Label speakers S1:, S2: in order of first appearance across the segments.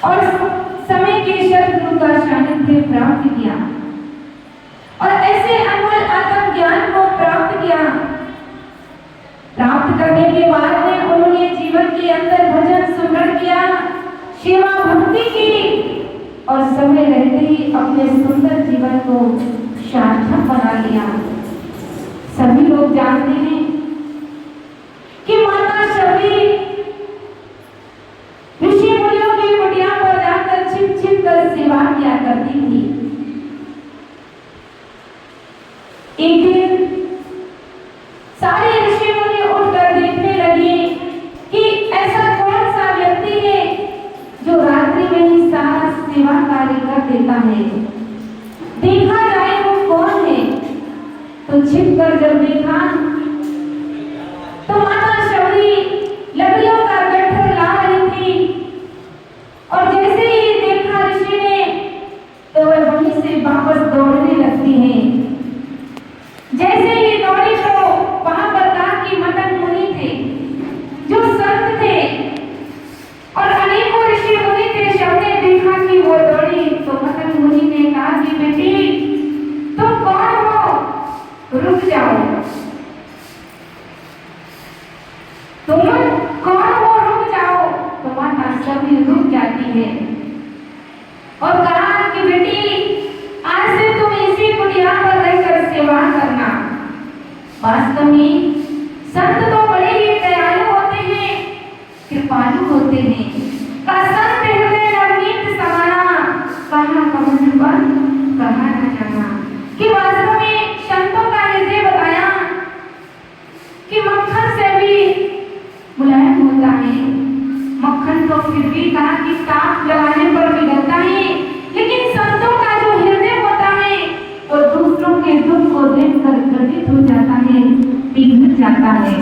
S1: और समय के शत्रु का सानिध्य प्राप्त किया और ऐसे अनमोल आत्म ज्ञान को प्राप्त किया। प्राप्त करने के बाद में उन्होंने जीवन के अंदर भजन सुमरण किया, सेवा भक्ति की और समय रहते ही अपने सुंदर जीवन को सार्थक बना लिया। सभी लोग जानते हैं कि माता शबरी ऋषि मुनियों की कुटिया पर जाकर छिप छिप कर सेवा किया करती थी। एक दिन सारे ऋषि मुनि उठकर देखने लगे कि ऐसा कौन सा व्यक्ति है जो रात्रि में ही सारा सेवा कार्य कर देता है, देखा जाए वो कौन है। तो छिप कर जब देखा तो माता शबरी लकड़ियों का गट्ठर ला रही थी और जैसे ही देखा ऋषि ने तो वह वहीं से वापस दौड़ने लगती है। जैसे ही दौड़ी तो वहां पर कहा कि मदन मुनि थे जो संत थे और अनेकों ऋषि मुनि थे। सबने देखा कि वो दौड़ी तो मदन मुनि ने कहा कि बेटी तुम कौन हो, रुक जाओ। तुम कौन हो, रुक जाओ। तो माता शबरी रुक जाती है और कहा कि बेटी आज से तुम इसी कुटिया पर रहकर सेवा करना। वास्तव में संत तो बड़े ही दयालु होते हैं, कृपालु होते हैं। का संत हृदय नवनीत समाना, कहाँ कमल पर कहाँ न जाना। कि वास्तव में संतों का हृदय बताया कि मक्खन से भी मुलायम होता है। मक्खन तो फिर भी कहा कि ताप लगाने पर पिघलता है, लेकिन संतों का जो हृदय होता है वो दूसरों के दुख को देखकर गर्वित हो जाता है, पिघल जाता है।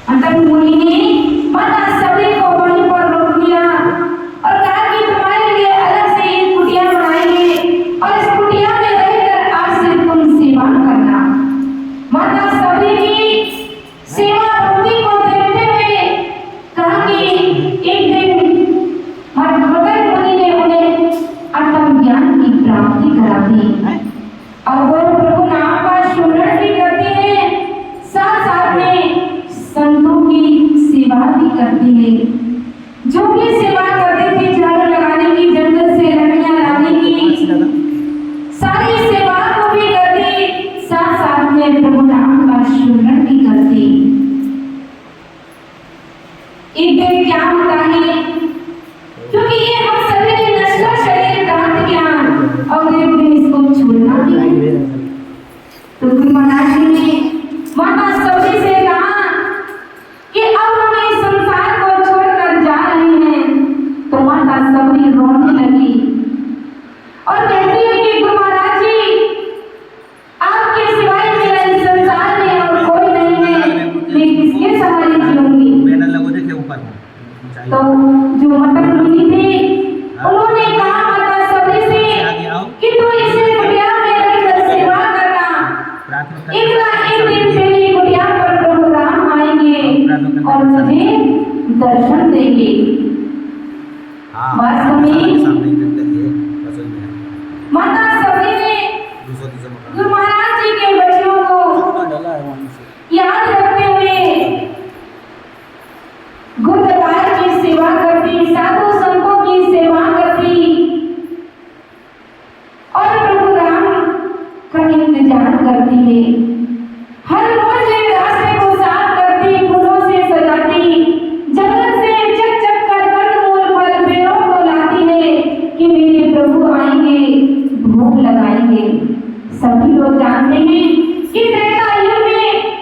S1: मदन मुनि ने माता शबरी को वहीं पर रोक लिया और कहा कि तुम्हारे लिए अलग से एक कुटिया बनाएंगे और इस कुटिया में रहकर आज से तुम सेवा करना। माता शबरी की सेवा भक्ति को देखते हुए कहा कि एक दिन मदन मुनि ने उन्हें आत्म ज्ञान की प्राप्ति करा दी और वो प्रभु नाम का स्मरण भी करते हैं, साथ साथ में संतों की सेवा भी करते हैं। जो भी सेवा करते थे, झाड़ू लगाने की, जंगल से लकड़ियां लाने की, सारी सेवा को भी करते, साथ साथ में प्रभु नाम का स्मरण भी करते। एक दिन क्या होता है, क्योंकि ये हम सभी के नश्वर शरीर दांत ज्ञान और एक दिन इसको छोड़ना भी है। तो गुरु महाराज जी ने माता शबरी से कहा कि अब हम इस संसार को छोड़कर जा रहे हैं। तो माता शबरी रोने लगी और कहती है कि गुरु महाराज जी आपके सिवाय मेरा इस संसार में और कोई नहीं है, मैं किसके सहारे जीऊंगी। तो जो मदन मुनि थे उन्होंने कहा माता शबरी से कि तू इसे कुटिया में रहकर सेवा करना। एक ना एक दिन तेरी कुटिया पर प्रभु राम आएंगे और मुझे दर्शन देंगे। वास्तव में माता शबरी ने गुरु महाराज जी के वचनों को याद रखते हुए गुरुद्वार की सेवा करती, साधु संतों की सेवा करती और प्रभु राम का इंतजार करती है। हर रोज एक रास्ते को साफ करती, फूलों से सजाती, जंगल से चक चक कर कंदमूल फल पेड़ों को लाती है कि मेरे प्रभु आएंगे, भोग लगाएंगे। सभी लोग जानते हैं कि त्रेता युग में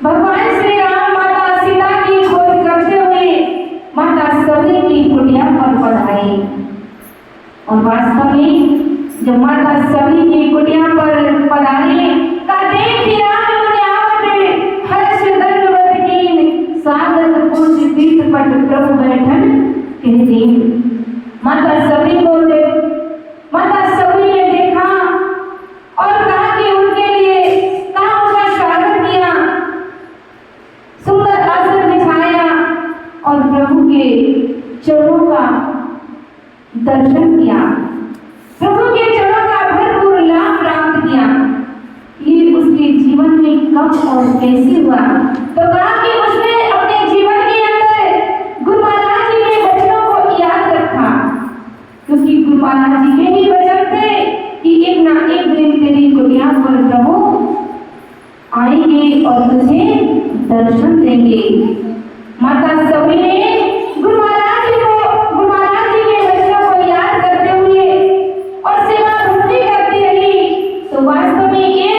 S1: भगवान श्री राम माता सीता की खोज करते हुए माता शबरी की कुटिया पर पधारे और वास्तव में जब माता शबरी की कुटिया पर पधारे का देख ही राम ने आवत हर्ष दंडवत कीन स्वागत पूज तीर्थ पट प्रभु बैठन कह दे। माता शबरी को माता शबरी ने देखा और कहा कि उनके लिए कहा उनका स्वागत किया, सुंदर आसन बिछाया और प्रभु के चरणों का दर्शन किया, प्रभु के चरणों का भरपूर लाभ प्राप्त किया। ये उसके जीवन में कब और कैसे हुआ? तो कहा कि उसने अपने जीवन के अंदर गुरु महाराज जी के वचनों को याद रखा, क्योंकि गुरु महाराज जी के ही वचन थे कि एक ना एक दिन तेरी कुटिया पर प्रभु आएंगे और तुझे दर्शन देंगे। माता सभी ने